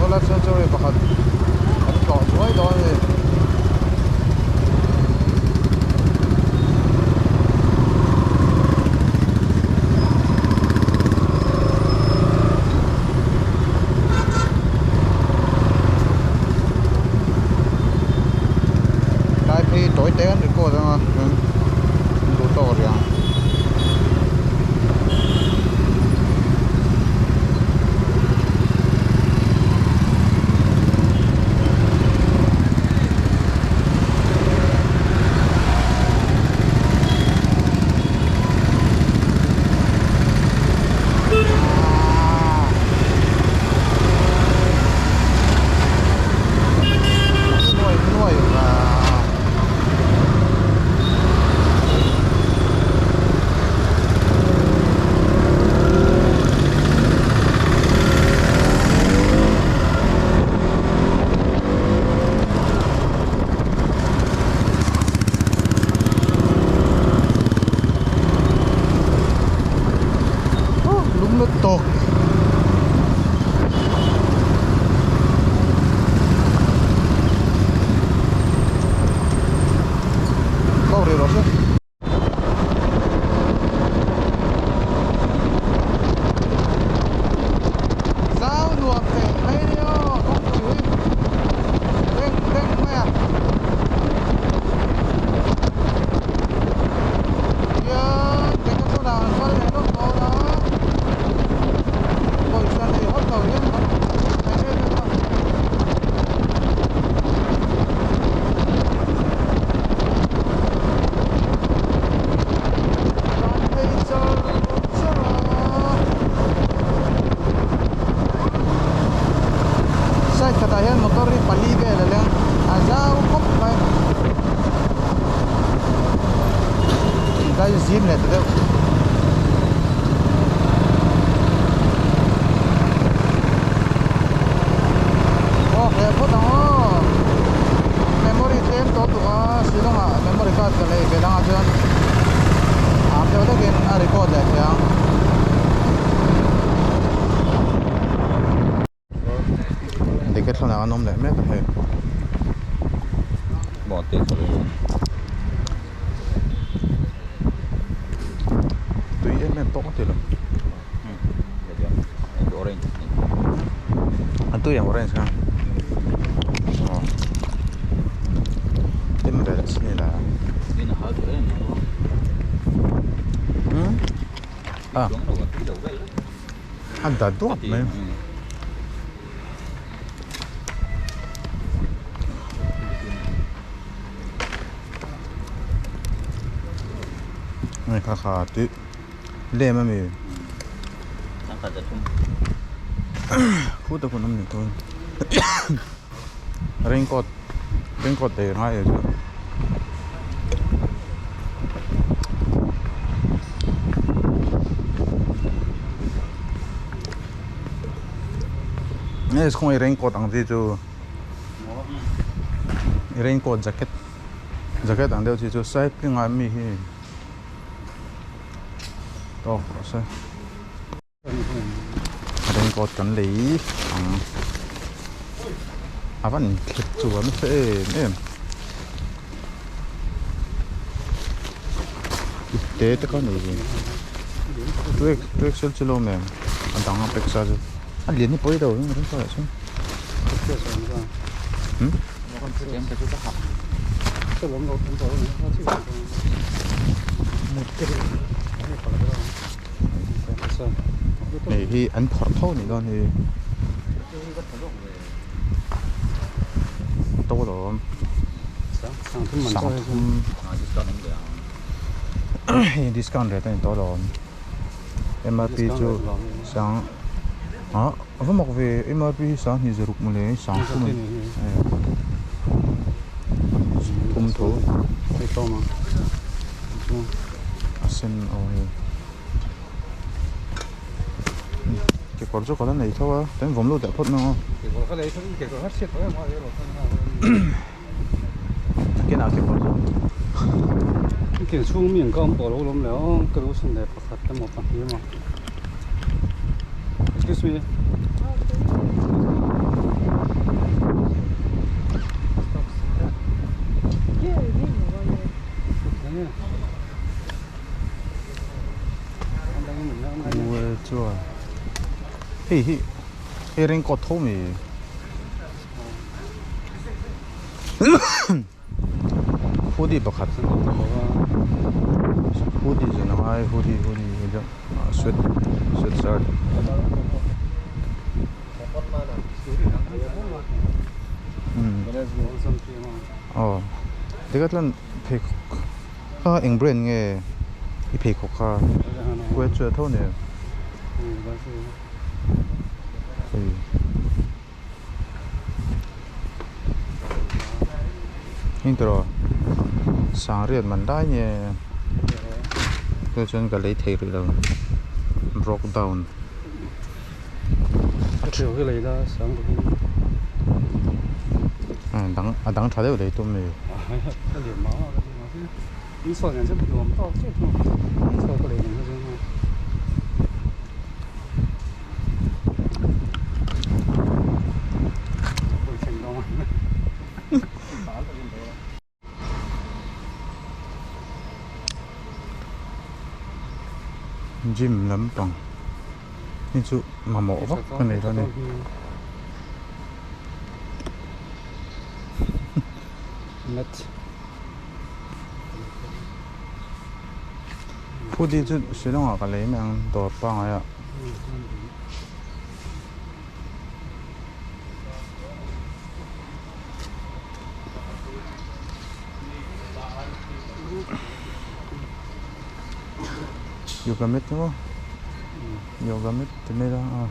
solar sensor pakhat an tlawh chuai dawn ni cái phi tối té được cô ra đủ to rồi tục câu điều đó chứ sao luộc để thấy đi không chửi đen đen mẹ giờ cái chỗ nào có để nó có đó rồi sang thì hốt cầu nhé này lên nữa sai katayan motor ri palibe lalang azau kop mai dai zim le tado oh ke pho đó memory tem to to silonga memory card ka le belanga jan am de to gen a record le ya cái thằng nào nôm lại mét rồi bỏ tiền rồi tùy em to tiền rồi orange anh tùy em orange kan em đây là ini hal tu ah ada dua men này khá khá tí lê mà mình sang cả giật phút tôi còn 5 minute thôi raincoat để ngay rồi này không raincoat ang gì chứ raincoat jacket ang đeo gì chứ sai cái ngay mi hi to rồi raincoat cần lấy vẫn kịp chùa mới sẽ nè tế tất cả này tôi sẽ chơi luôn mẹ anh đang học sao chứ anh liền đi bơi đâu nhưng mà không phải chứ em cái chút học này thì anh phật thâu này con thì to rồi sáng discount rồi tên to rồi MRP cho sáng vẫn mặc về MRP sáng thì giờ rục một lấy sáng của mình thố thấy to mà xin cái quả chỗ có này thôi đến vòng lúa đẹp phốt nó cái nào cái quả chỗ cái xuống miền con bỏ lúa lắmแล้วก็รู้สึกได้ประคัดทั้งหมดแบบนี้มา Excuse me hi ring ko thomi hoodie bakhat hoodie jana ai hoodie sweat shirt oh degatlan phek kha eng brand nge I phek kha we chue tho ne hình tro sáng riết mình đã nhé tôi chân cả lấy thế rồi broke down chiều cái này đó sáng đắng trả được đấy tụi mình cái điểm máu你说人家不我们到这种错过来人家真的会成功吗gym lắm bằng nhưng chú mà mổ vóc cái này thôi này net phụ đi chú sử dụng cái lấy mang đồ bằng ấy ạ yoga mat đúng không? Yoga mat thì này đó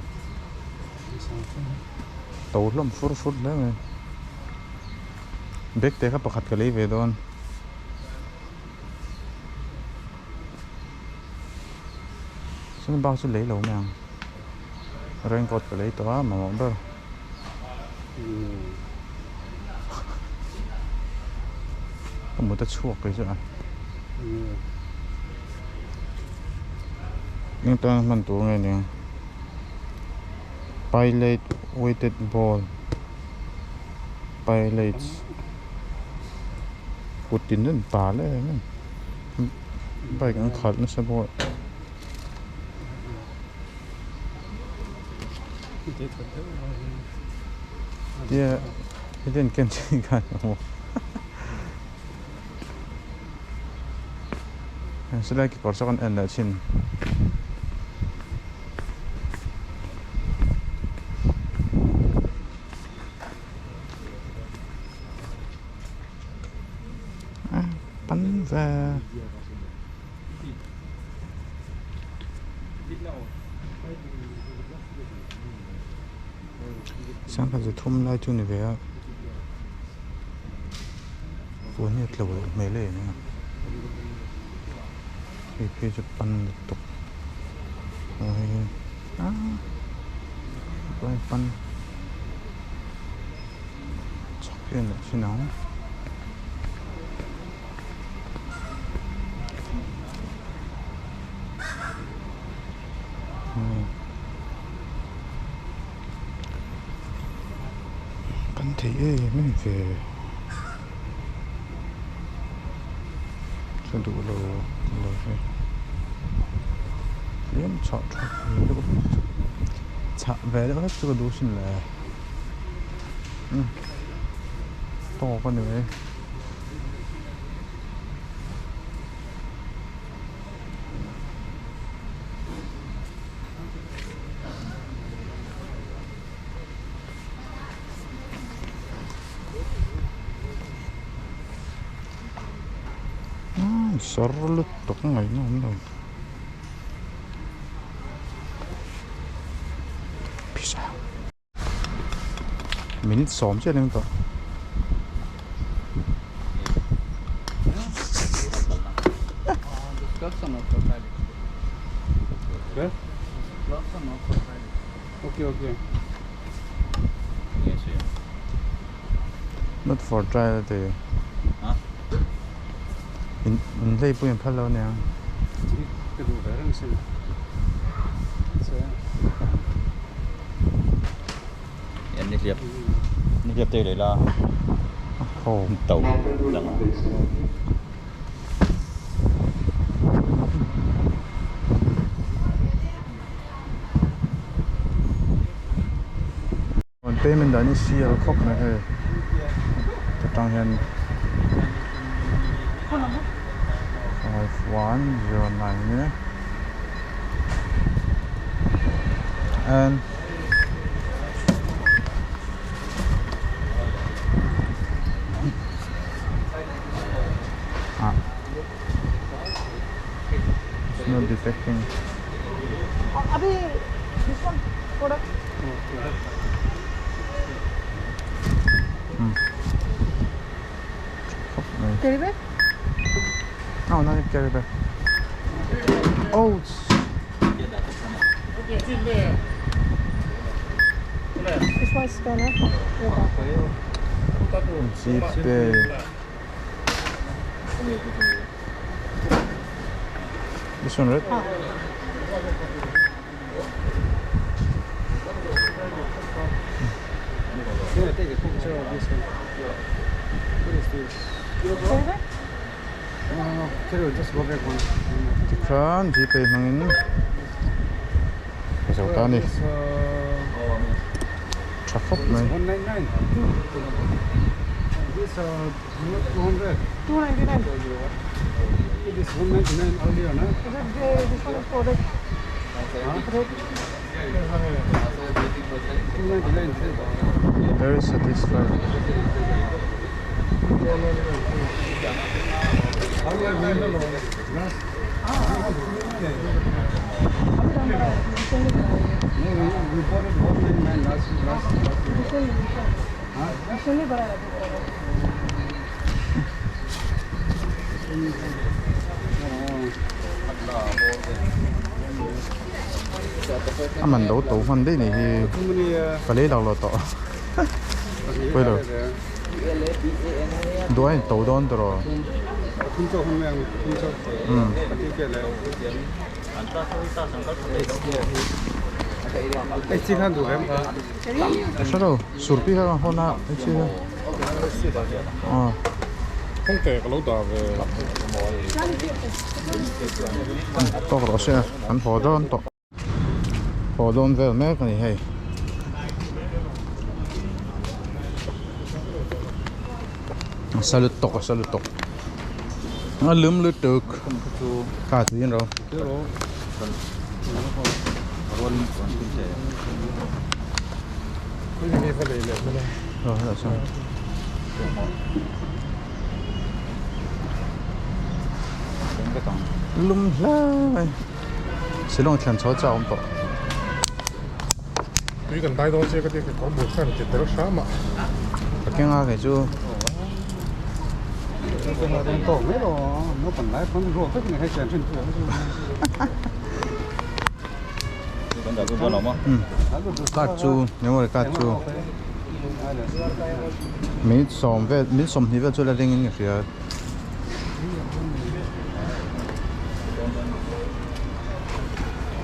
tàu lắm phút đấy mà bếp thế các bác cái lấy về đó xin bao xin lấy lâu mà rồi cột cái lấy đó mà mỏng đâu không muốn ta chuộc cái gì à nhưng ta mình tụ nghe nè pilot weighted ball pilot cột tin lên bà lên bài cái khát nó sẽ bỏ dia dia kan kan sudah kita korsakan anda chin bắn ra sáng cả rồi thum lại chu này về vốn nhiệt lầu mấy lệ nữa khi chụp bắn tục rồi quay bắn chắc là chứ nóng bắn thì mới về cho đủ lầu về liếm chọn chọn về đó hết chưa đủ xin là to con nữa sorlut tok ngai no no pisa minute som che nang to okay not for trial thì mình lấy bùn phát lâu nè cái đồ bé đang xem em đi liệp từ đấy là hồ tàu đằng payment dan is CL khóc này hay trang hiện 5109 nhé and it's not detecting. अभी this one product carry bag Oh, not a carry bag. Oh, this one scanner GPay. This one, right? Yeah, take a picture of this one. What is this? carry bag No, carry on, just go back one. Kan GPay mangin. Cái ta này This, chắc khóc này. 199. This 200. 299 This 199 earlier, no? this one is product rate 299. Very satisfied. We bought it 199 last. recently बढ़ाया Mình đổ tủ phân đấy này thì Too many. phải lấy đầu là to. Quay rồi. Đuổi tủ đón rồi. Kunco không em kunco. Cái này. Cái gì khác được em? Sao đâu? Surpi ha hôm nay cái gì đó. Không kể cái lỗ đỏ về. To rồi sẽ ăn phở đón to. Phở đón về mấy cái này hay. Salut to. Nó lướm lướt được. Khá gì rồi. Quân kinh tế. Rồi là sao? Cái tổng. Lum la. Sử dụng tiền cho cháu không?最近大多數嗰啲嘅廣播真係值得耍嘛。 Cái ngà cái chú. Cái này đang tổ mấy đồ nó còn lái con rùa tất này hay chèn trên cửa. Con đã có bao lâu mà? Cắt chú, nếu mà cắt chú. Mình xóm thì về chỗ là đinh cái gì?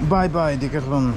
Bye bye, Decathlon.